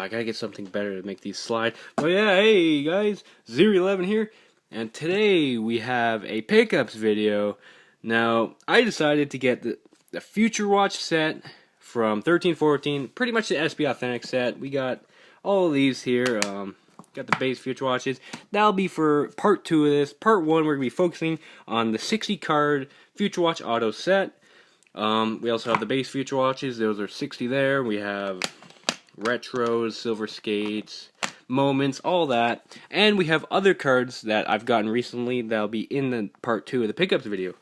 I gotta get something better to make these slide. But yeah, hey guys, Zero11 here, and today we have a pickups video. Now, I decided to get the Future Watch set from 1314, pretty much the SB Authentic set. We got all of these here. Got the base Future Watches. That'll be for part 2 of this. Part 1, we're gonna be focusing on the 60 card Future Watch Auto set. We also have the base Future Watches. Those are 60 there. We have retros, silver skates, moments, all that. And we have other cards that I've gotten recently that'll be in the part 2 of the pickups video.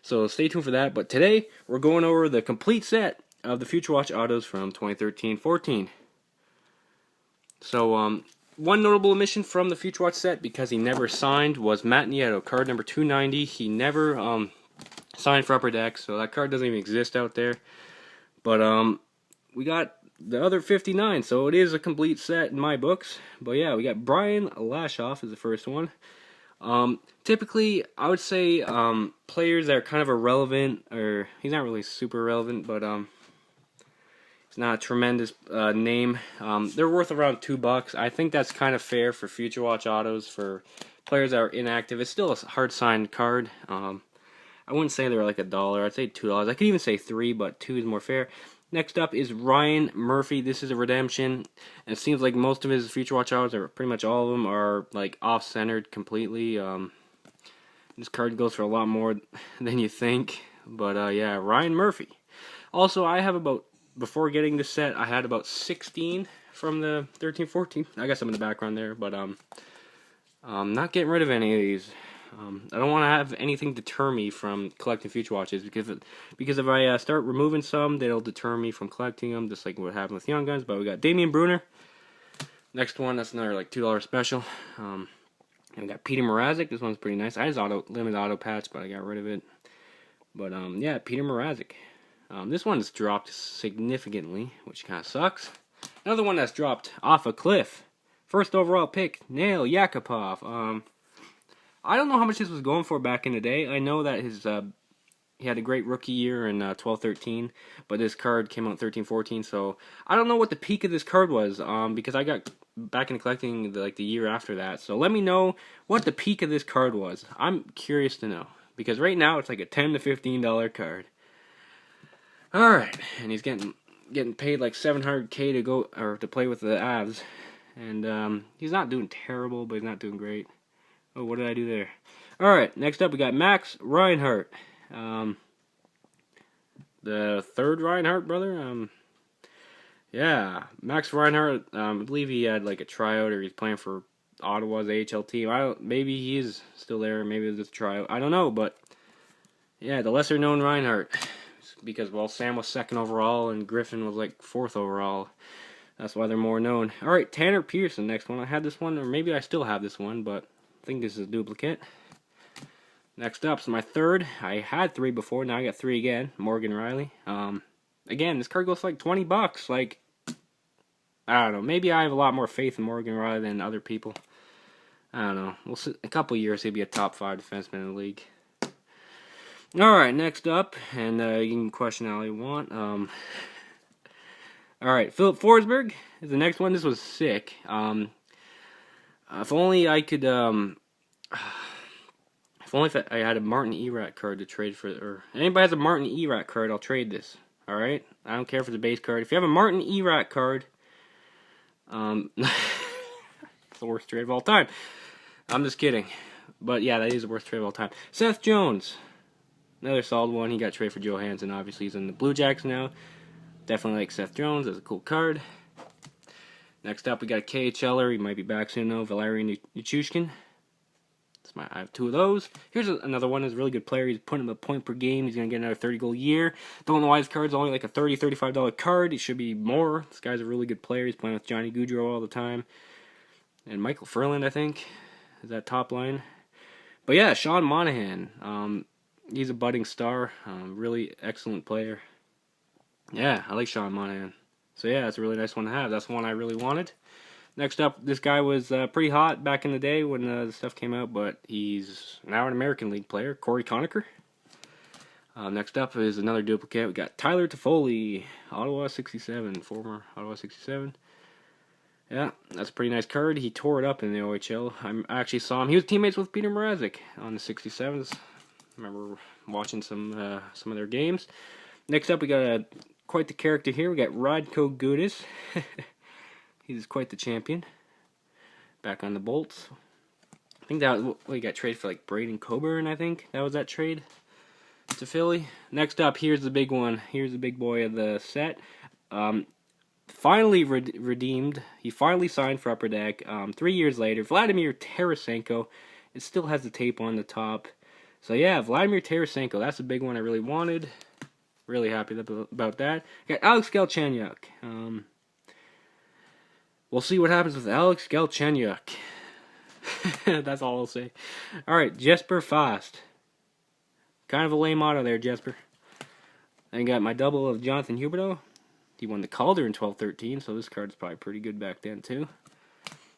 So stay tuned for that. But today, we're going over the complete set of the Future Watch Autos from 2013-14. So, one notable omission from the Future Watch set, because he never signed, was Matt Nieto, card number 290. He never signed for Upper Deck, so that card doesn't even exist out there. But we got the other 59, so it is a complete set in my books. But yeah, we got Brian Lashoff is the first one. Typically, I would say players that are kind of irrelevant, or he's not really super relevant, but it's not a tremendous name. They're worth around $2. I think that's kind of fair for Future Watch Autos for players that are inactive. It's still a hard signed card. I wouldn't say they're like $1. I'd say $2. I could even say $3, but 2 is more fair. Next up is Ryan Murphy. This is a redemption. And it seems like most of his Future Watch Autos, or pretty much all of them, are like off-centered completely. This card goes for a lot more than you think. But yeah, Ryan Murphy. Also, I have before getting this set, I had about 16 from the 13-14. I guess I'm in the background there, but I'm not getting rid of any of these. I don't want to have anything deter me from collecting Future Watches, because if I start removing some, that'll deter me from collecting them, just like what happened with Young Guns. But we got Damian Brunner. Next one, that's another like $2 special. And we got Peter Mrazek. This one's pretty nice. I just limited auto patch, but I got rid of it. But yeah, Peter Mrazek. This one's dropped significantly, which kind of sucks. Another one that's dropped off a cliff. First overall pick, Nail Yakupov. I don't know how much this was going for back in the day. I know that he had a great rookie year in 12-13, but this card came out 13-14, so I don't know what the peak of this card was, because I got back into collecting the year after that. So let me know what the peak of this card was. I'm curious to know, because right now it's like a $10 to $15 card. All right, and he's getting paid like $700K to go or to play with the Avs, and he's not doing terrible, but he's not doing great. Oh, what did I do there? All right, next up we got Max Reinhart, the third Reinhart brother. Yeah, Max Reinhart. I believe he had like a tryout, or he's playing for Ottawa's AHL team. Maybe he's still there. Maybe it was a tryout. I don't know, but yeah, the lesser known Reinhart. Because, well, Sam was 2nd overall and Griffin was like 4th overall. That's why they're more known. Alright, Tanner Pearson, next one. I had this one, or maybe I still have this one, but I think this is a duplicate. Next up is my third. I had 3 before, now I got 3 again. Morgan Riley. Again, this card goes for like $20. Like, I don't know. Maybe I have a lot more faith in Morgan Riley than other people. I don't know. We'll see. In a couple years, he'll be a top 5 defenseman in the league. Alright, next up, and you can question all you want. Alright, Philip Forsberg is the next one. This was sick. If only I could, if I had a Martin Erat card to trade for, or anybody has a Martin Erat card, I'll trade this. Alright? I don't care if it's a base card. If you have a Martin Erat card, it's the worst trade of all time. I'm just kidding. But yeah, that is the worst trade of all time. Seth Jones. Another solid one. He got traded for Johansson. Obviously, he's in the Blue Jackets now. Definitely like Seth Jones. That's a cool card. Next up, we got a KHLer. He might be back soon, though. Valeri Nichushkin. I have 2 of those. Here's another one. He's a really good player. He's putting up a point per game. He's going to get another 30-goal year. Don't know why his card's only like a $30, $35 card. He should be more. This guy's a really good player. He's playing with Johnny Gaudreau all the time. And Michael Furland, I think, is that top line. But yeah, Sean Monahan. He's a budding star, really excellent player. Yeah, I like Sean Monahan. So yeah, that's a really nice one to have. That's one I really wanted. Next up, this guy was pretty hot back in the day when the stuff came out, but he's now an American League player, Corey Conacher. Next up is another duplicate. We got Tyler Toffoli, Ottawa 67, former Ottawa 67. Yeah, that's a pretty nice card. He tore it up in the OHL. I actually saw him. He was teammates with Peter Mrazek on the 67s. I remember watching some of their games. Next up, we got quite the character here. We got Radko Gudas. He's quite the champion. Back on the Bolts. I think that was what he got traded for, like Braden Coburn. I think that was that trade to Philly. Next up, here's the big one. Here's the big boy of the set. Finally redeemed. He finally signed for Upper Deck 3 years later. Vladimir Tarasenko. It still has the tape on the top. So yeah, Vladimir Tarasenko. That's the big one I really wanted. Really happy about that. Got Alex Galchenyuk. We'll see what happens with Alex Galchenyuk. That's all I'll say. Alright, Jesper Fast. Kind of a lame auto there, Jesper. I got my double of Jonathan Huberdeau. He won the Calder in 12-13, so this card's probably pretty good back then, too.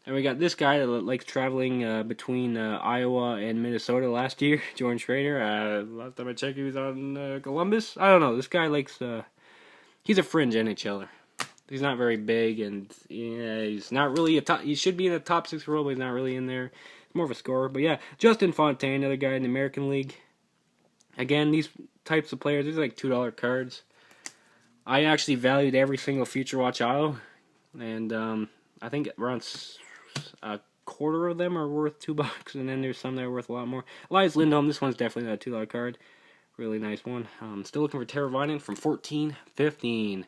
And we got this guy that likes traveling between Iowa and Minnesota last year, Jordan Schrader. Last time I checked, he was on Columbus. I don't know. This guy likes... he's a fringe NHLer. He's not very big, and yeah, he's not really a top... He should be in the top 6 role, but he's not really in there. He's more of a scorer. But yeah, Justin Fontaine, another guy in the American League. Again, these types of players, these are like $2 cards. I actually valued every single Future Watch auto, and I think around a quarter of them are worth $2, and then there's some that are worth a lot more. Elias Lindholm, this one's definitely not a $2 card. Really nice one. Still looking for Tara Vinen from 14-15.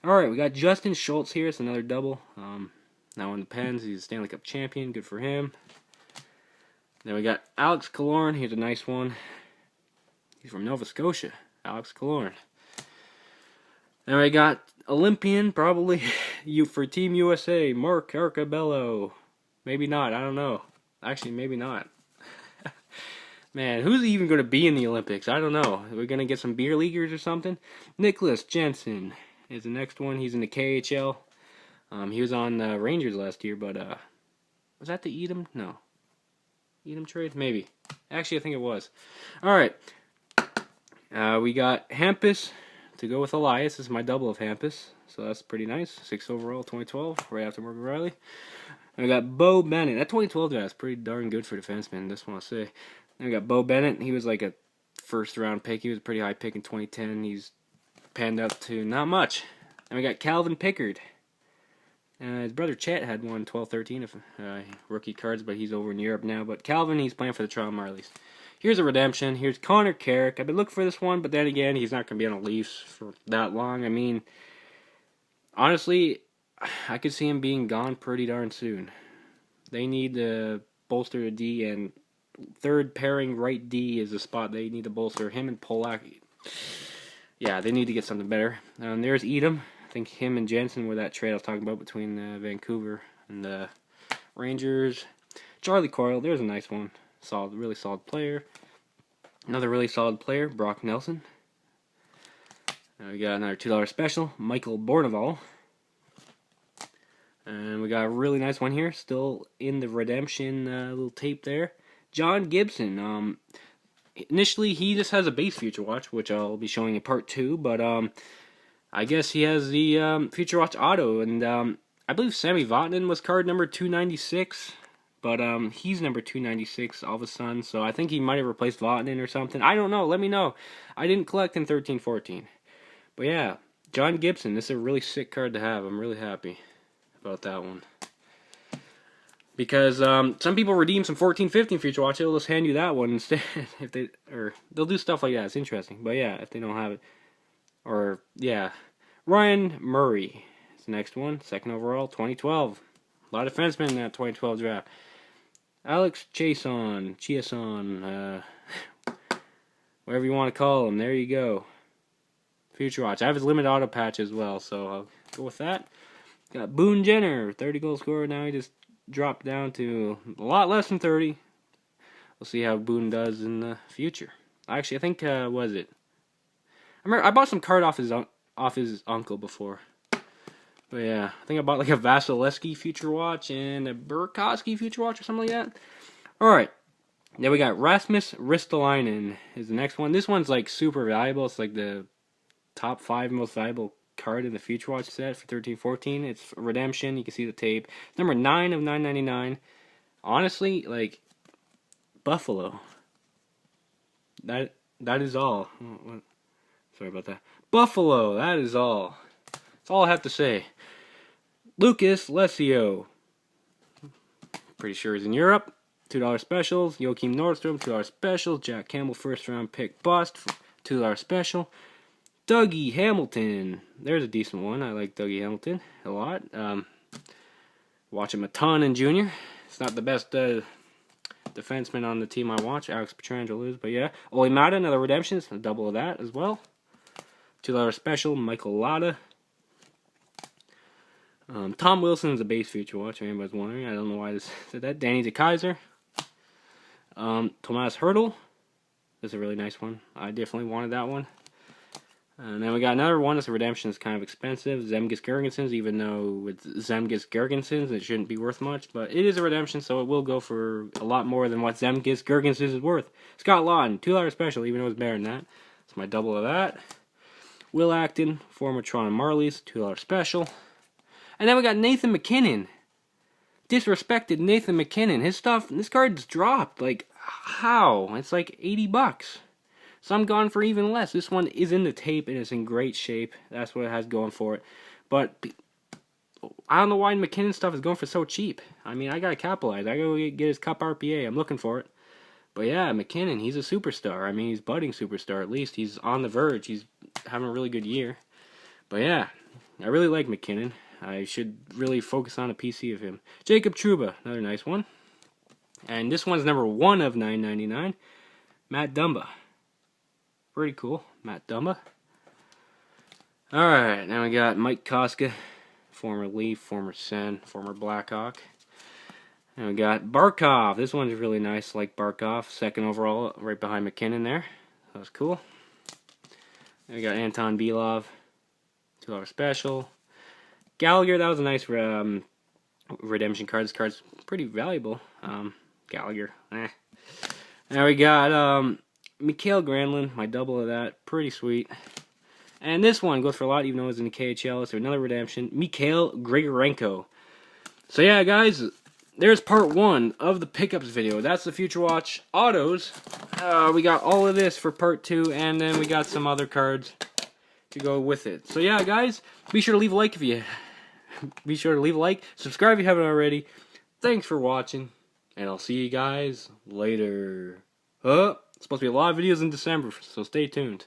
Alright, we got Justin Schultz here. It's another double. Now on the Pens, he's a Stanley Cup champion. Good for him. Then we got Alex Killorn. Here's a nice one. He's from Nova Scotia. Alex Killorn. Then we got Olympian, probably, for Team USA, Mark Arcabello. Maybe not, I don't know. Actually, maybe not. Man, who's even going to be in the Olympics? I don't know. Are we going to get some beer leaguers or something? Nicholas Jensen is the next one. He's in the KHL. He was on Rangers last year, but was that the Edom? No. Edom trade? Maybe. Actually, I think it was. Alright. We got Hampus to go with Elias. This is my double of Hampus, so that's pretty nice. 6 overall, 2012, right after Morgan Riley. And we got Bo Bennett. That 2012 draft is pretty darn good for defensemen, just want to say. Then we got Bo Bennett. He was like a first-round pick. He was a pretty high pick in 2010. He's panned out to not much. And we got Calvin Pickard. His brother Chet had one 12-13 of rookie cards, but he's over in Europe now. But Calvin, he's playing for the Toronto Marlies. Here's a redemption. Here's Connor Carrick. I've been looking for this one, but then again, he's not going to be on the Leafs for that long. I mean, honestly, I could see him being gone pretty darn soon. They need to bolster the D, and third pairing right D is the spot they need to bolster. Him and Polak, yeah, they need to get something better. There's Edom. I think him and Jensen were that trade I was talking about between Vancouver and the Rangers. Charlie Coyle, there's a nice one. Solid, really solid player. Another really solid player, Brock Nelson. We got another $2 special, Michael Bournival. And we got a really nice one here, still in the redemption little tape there. John Gibson. Initially, he just has a base Future Watch, which I'll be showing in part 2. But I guess he has the Future Watch auto. And I believe Sammy Vatanen was card number 296. But he's number 296 all of a sudden, so I think he might have replaced Vatanen or something. I don't know. Let me know. I didn't collect in 13-14. But yeah, John Gibson. This is a really sick card to have. I'm really happy about that one. Because some people redeem some 14-15 Future Watch. They'll just hand you that one instead. They'll do stuff like that. It's interesting. But yeah, if they don't have it. Or, yeah. Ryan Murray is the next one. 2nd overall, 2012. A lot of defensemen in that 2012 draft. Alex Chiasson, whatever you want to call him. There you go. Future Watch. I have his limited auto patch as well, so I'll go with that. Got Boone Jenner, 30-goal scorer. Now he just dropped down to a lot less than 30. We'll see how Boone does in the future. Actually, I think, was it? I bought some card off his uncle before. But yeah, I think I bought like a Vasilevsky Future Watch and a Burakovsky Future Watch or something like that. Alright, then we got Rasmus Ristolainen is the next one. This one's like super valuable. It's like the top 5 most valuable card in the Future Watch set for 13-14. It's Redemption. You can see the tape. Number 9 of 999. Honestly, like, Buffalo. That is all. Oh, sorry about that. Buffalo. That is all. That's all I have to say. Lucas Lesio. Pretty sure he's in Europe. $2 specials. Joachim Nordstrom, $2 specials. Jack Campbell, first round pick bust, $2 special. Dougie Hamilton. There's a decent one. I like Dougie Hamilton a lot. Watch him a ton in junior. It's not the best defenseman on the team I watch. Alex Pietrangelo is, but yeah. Oli Mata, another redemption. A double of that as well. $2 special. Michael Latta. Tom Wilson is a base Future Watch, if anybody's wondering. I don't know why I just said that. Danny DeKaiser. Tomas Hertl. That's a really nice one. I definitely wanted that one. And then we got another one. It's a redemption. It's kind of expensive. Zemgus Girgensons, even though it's Zemgus Girgensons, it shouldn't be worth much. But it is a redemption, so it will go for a lot more than what Zemgus Girgensons is worth. Scott Lawton, $2 special, even though it's better than that. That's my double of that. Will Acton, former Toronto Marlies, $2 special. And then we got Nathan MacKinnon. Disrespected Nathan MacKinnon. His stuff, this card's dropped. Like, how? It's like $80. Some gone for even less. This one is in the tape and it's in great shape. That's what it has going for it. But I don't know why MacKinnon stuff is going for so cheap. I mean, I gotta capitalize. I gotta get his Cup RPA. I'm looking for it. But yeah, MacKinnon, he's a superstar. I mean, he's budding superstar at least. He's on the verge. He's having a really good year. But yeah, I really like MacKinnon. I should really focus on a PC of him. Jacob Trouba, another nice one. And this one's number 1 of 999. Matt Dumba. Pretty cool. Matt Dumba. Alright, now we got Mike Koska. Former Leaf, former Sen, former Blackhawk. And we got Barkov. This one's really nice. Like Barkov. Second overall, right behind MacKinnon there. That was cool. Then we got Anton Belov. $2 special. Gallagher, that was a nice redemption card. This card's pretty valuable. Gallagher, Now we got Mikhail Granlund, my double of that. Pretty sweet. And this one goes for a lot, even though it's in the KHL. So another redemption. Mikhail Grigorenko. So yeah, guys, there's part 1 of the pickups video. That's the Future Watch autos. We got all of this for part 2, and then we got some other cards to go with it. So yeah, guys, be sure to leave a like subscribe if you haven't already. Thanks for watching, and I'll see you guys later. It's supposed to be a lot of videos in December, so stay tuned.